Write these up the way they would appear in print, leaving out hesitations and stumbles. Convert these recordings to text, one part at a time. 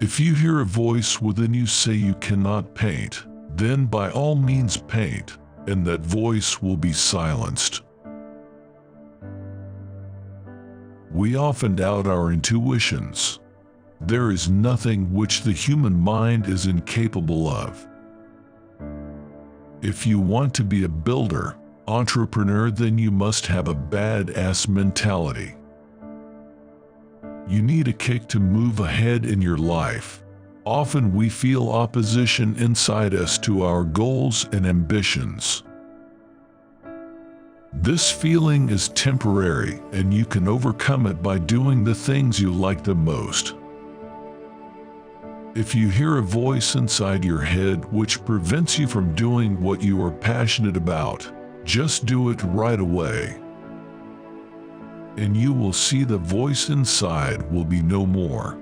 If you hear a voice within you say you cannot paint, then by all means paint, and that voice will be silenced. We often doubt our intuitions. There is nothing which the human mind is incapable of. If you want to be a builder, entrepreneur, then you must have a badass mentality. You need a kick to move ahead in your life. Often we feel opposition inside us to our goals and ambitions. This feeling is temporary, and you can overcome it by doing the things you like the most. If you hear a voice inside your head which prevents you from doing what you are passionate about, just do it right away. And you will see the voice inside will be no more.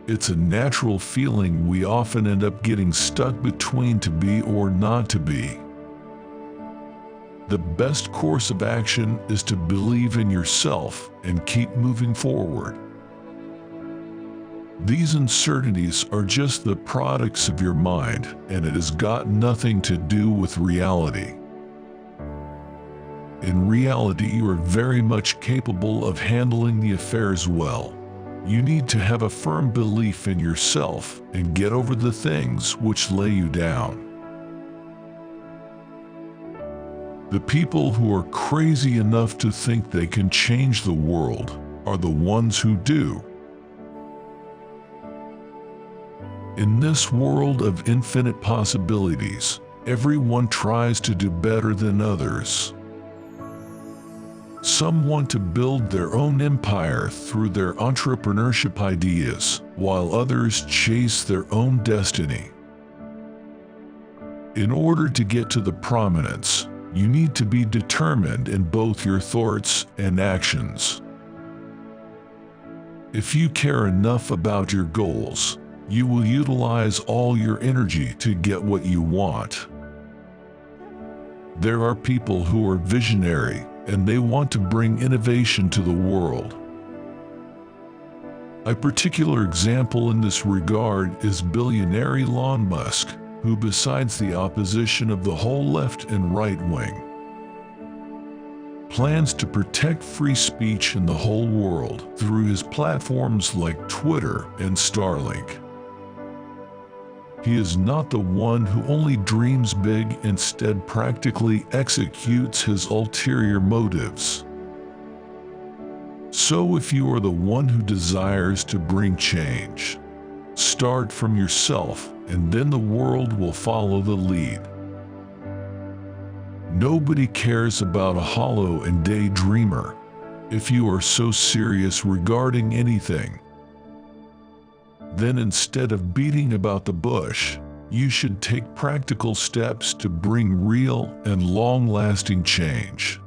It's a natural feeling we often end up getting stuck between to be or not to be. The best course of action is to believe in yourself and keep moving forward. These uncertainties are just the products of your mind, and it has got nothing to do with reality. In reality, you are very much capable of handling the affairs well. You need to have a firm belief in yourself and get over the things which lay you down. The people who are crazy enough to think they can change the world are the ones who do. In this world of infinite possibilities, everyone tries to do better than others. Some want to build their own empire through their entrepreneurship ideas, while others chase their own destiny. In order to get to the prominence, you need to be determined in both your thoughts and actions. If you care enough about your goals, you will utilize all your energy to get what you want. There are people who are visionary, and they want to bring innovation to the world. A particular example in this regard is billionaire Elon Musk, who, besides the opposition of the whole left and right wing, plans to protect free speech in the whole world through his platforms like Twitter and Starlink. He is not the one who only dreams big, instead practically executes his ulterior motives. So if you are the one who desires to bring change, start from yourself, and then the world will follow the lead. Nobody cares about a hollow and daydreamer. If you are so serious regarding anything, then instead of beating about the bush, you should take practical steps to bring real and long-lasting change.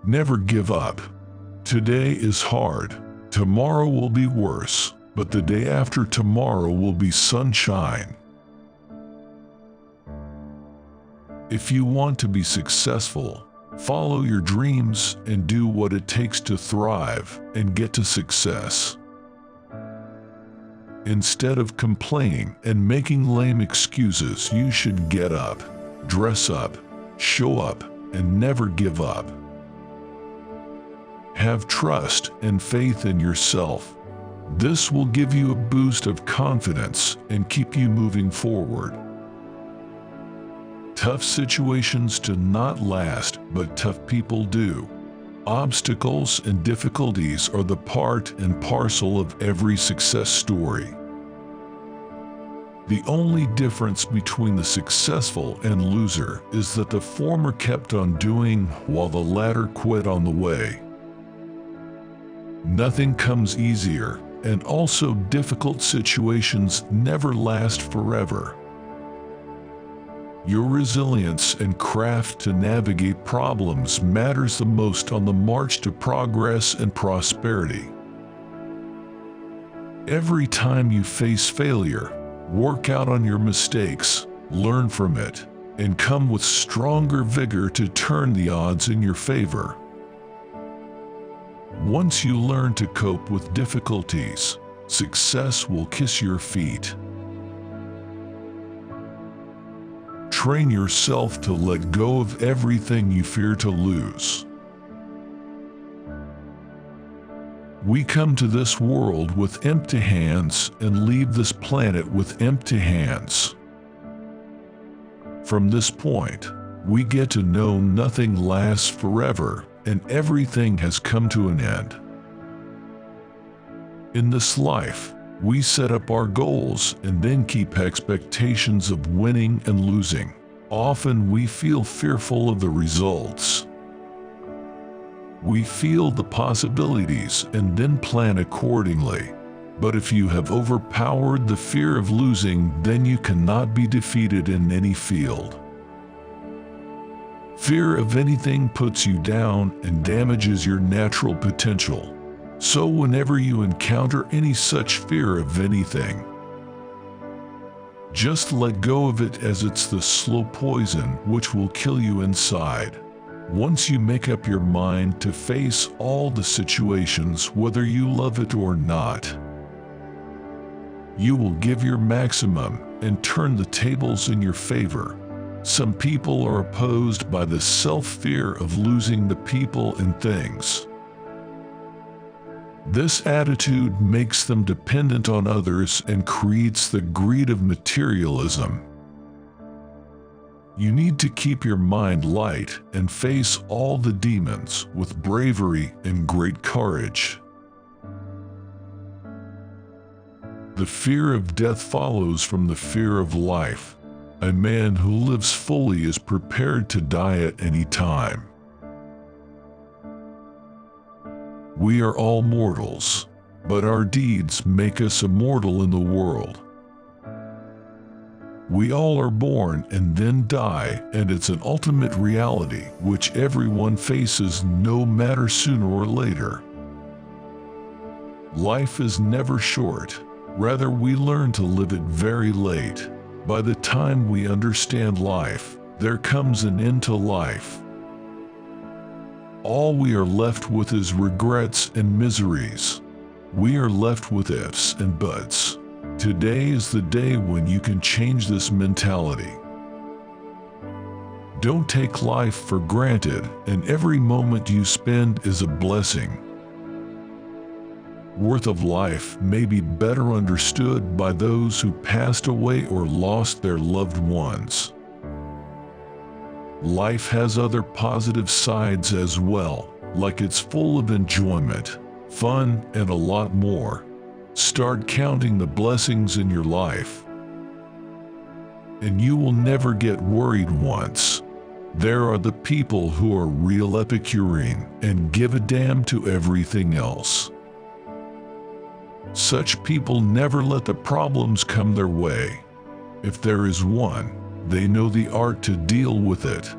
Never give up. Today is hard. Tomorrow will be worse, but the day after tomorrow will be sunshine. If you want to be successful, follow your dreams and do what it takes to thrive and get to success. Instead of complaining and making lame excuses, you should get up, dress up, show up, and never give up. Have trust and faith in yourself. This will give you a boost of confidence and keep you moving forward. Tough situations do not last, but tough people do. Obstacles and difficulties are the part and parcel of every success story. The only difference between the successful and loser is that the former kept on doing while the latter quit on the way. Nothing comes easier, and also difficult situations never last forever. Your resilience and craft to navigate problems matters the most on the march to progress and prosperity. Every time you face failure, work out on your mistakes, learn from it, and come with stronger vigor to turn the odds in your favor. Once you learn to cope with difficulties, success will kiss your feet. Train yourself to let go of everything you fear to lose. We come to this world with empty hands and leave this planet with empty hands. From this point, we get to know nothing lasts forever and everything has come to an end. In this life, we set up our goals and then keep expectations of winning and losing. Often we feel fearful of the results. We feel the possibilities and then plan accordingly. But if you have overpowered the fear of losing, then you cannot be defeated in any field. Fear of anything puts you down and damages your natural potential. So whenever you encounter any such fear of anything, just let go of it, as it's the slow poison which will kill you inside. Once you make up your mind to face all the situations, whether you love it or not, you will give your maximum and turn the tables in your favor. Some people are opposed by the self-fear of losing the people and things. This attitude makes them dependent on others and creates the greed of materialism. You need to keep your mind light and face all the demons with bravery and great courage. The fear of death follows from the fear of life. A man who lives fully is prepared to die at any time. We are all mortals, but our deeds make us immortal in the world. We all are born and then die, and it's an ultimate reality which everyone faces, no matter sooner or later. Life is never short. Rather, we learn to live it very late. By the time we understand life, there comes an end to life. All we are left with is regrets and miseries. We are left with ifs and buts. Today is the day when you can change this mentality. Don't take life for granted, and every moment you spend is a blessing. Worth of life may be better understood by those who passed away or lost their loved ones. Life has other positive sides as well, like it's full of enjoyment, fun, and a lot more. Start counting the blessings in your life, and you will never get worried once. There are the people who are real Epicurean and give a damn to everything else. Such people never let the problems come their way. If there is one, they know the art to deal with it.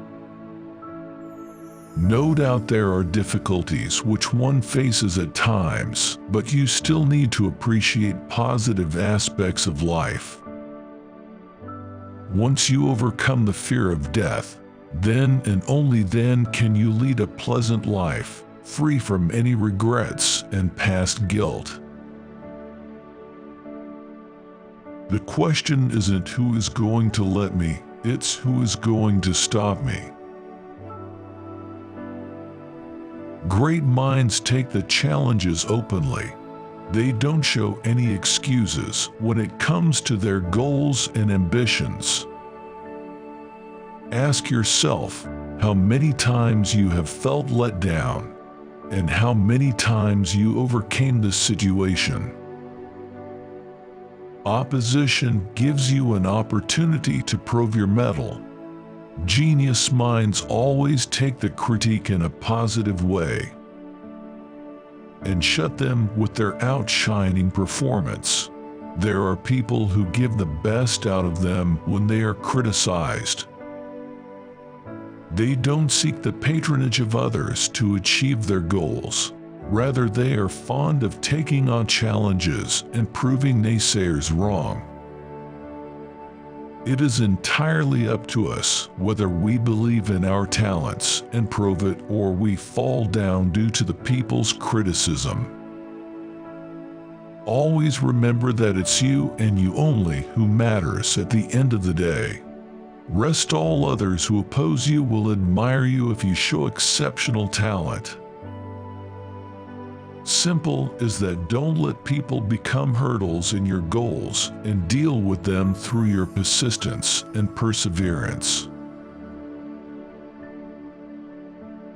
No doubt there are difficulties which one faces at times, but you still need to appreciate positive aspects of life. Once you overcome the fear of death, then and only then can you lead a pleasant life, free from any regrets and past guilt. The question isn't who is going to let me, it's who is going to stop me. Great minds take the challenges openly. They don't show any excuses when it comes to their goals and ambitions. Ask yourself how many times you have felt let down and how many times you overcame the situation. Opposition gives you an opportunity to prove your mettle. Genius minds always take the critique in a positive way and shut them with their outshining performance. There are people who give the best out of them when they are criticized. They don't seek the patronage of others to achieve their goals. Rather, they are fond of taking on challenges and proving naysayers wrong. It is entirely up to us whether we believe in our talents and prove it, or we fall down due to the people's criticism. Always remember that it's you and you only who matters at the end of the day. Rest all others who oppose you will admire you if you show exceptional talent. Simple is that don't let people become hurdles in your goals, and deal with them through your persistence and perseverance.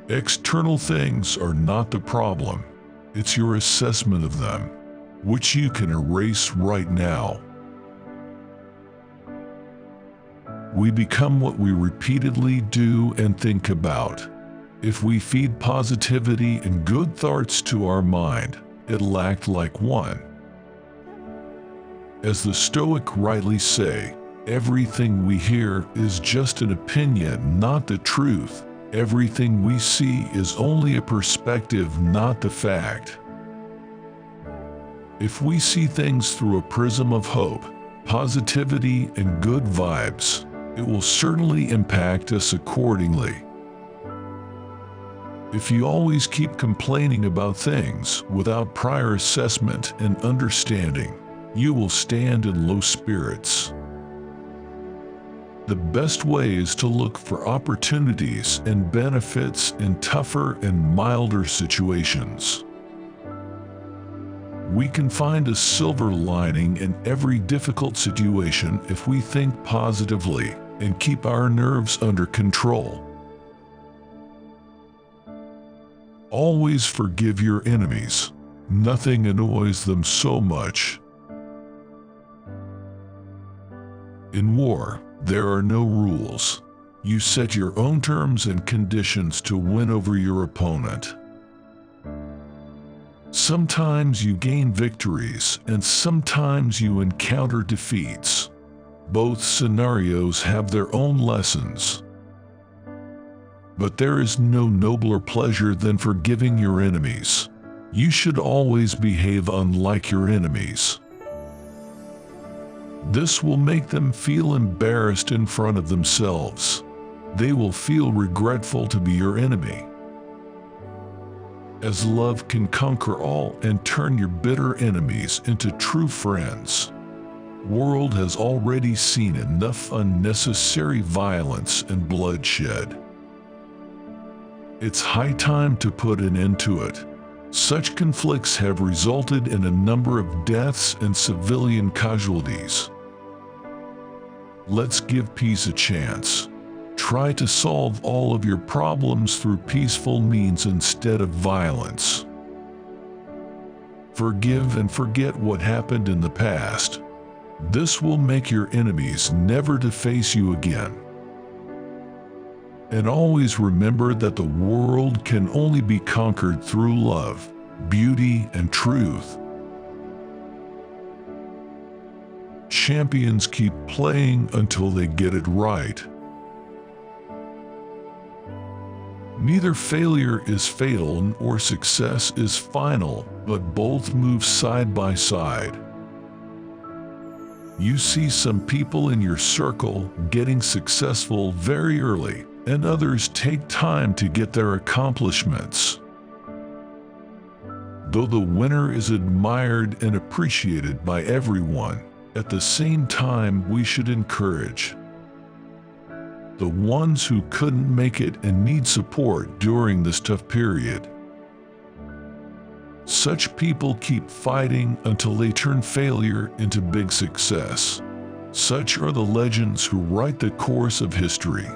External things are not the problem. It's your assessment of them, which you can erase right now. We become what we repeatedly do and think about. If we feed positivity and good thoughts to our mind, it'll act like one. As the Stoic rightly say, everything we hear is just an opinion, not the truth. Everything we see is only a perspective, not the fact. If we see things through a prism of hope, positivity, and good vibes, it will certainly impact us accordingly. If you always keep complaining about things without prior assessment and understanding, you will stand in low spirits. The best way is to look for opportunities and benefits in tougher and milder situations. We can find a silver lining in every difficult situation if we think positively and keep our nerves under control. Always forgive your enemies. Nothing annoys them so much. In war, there are no rules. You set your own terms and conditions to win over your opponent. Sometimes you gain victories, and sometimes you encounter defeats. Both scenarios have their own lessons. But there is no nobler pleasure than forgiving your enemies. You should always behave unlike your enemies. This will make them feel embarrassed in front of themselves. They will feel regretful to be your enemy. As love can conquer all and turn your bitter enemies into true friends. World has already seen enough unnecessary violence and bloodshed. It's high time to put an end to it. Such conflicts have resulted in a number of deaths and civilian casualties. Let's give peace a chance. Try to solve all of your problems through peaceful means instead of violence. Forgive and forget what happened in the past. This will make your enemies never to face you again. And always remember that the world can only be conquered through love, beauty, and truth. Champions keep playing until they get it right. Neither failure is fatal nor success is final, but both move side by side. You see some people in your circle getting successful very early, and others take time to get their accomplishments. Though the winner is admired and appreciated by everyone, at the same time we should encourage the ones who couldn't make it and need support during this tough period. Such people keep fighting until they turn failure into big success. Such are the legends who write the course of history.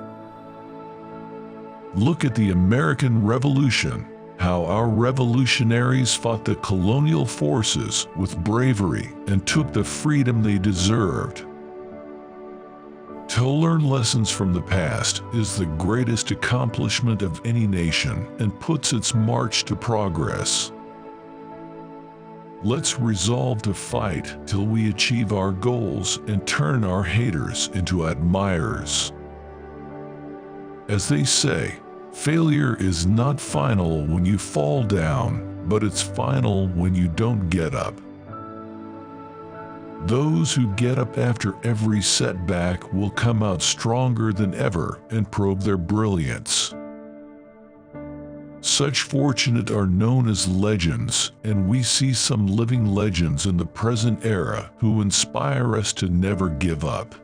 Look at the American Revolution, how our revolutionaries fought the colonial forces with bravery and took the freedom they deserved. To learn lessons from the past is the greatest accomplishment of any nation and puts its march to progress. Let's resolve to fight till we achieve our goals and turn our haters into admirers. As they say, failure is not final when you fall down, but it's final when you don't get up. Those who get up after every setback will come out stronger than ever and probe their brilliance. Such fortunate are known as legends, and we see some living legends in the present era who inspire us to never give up.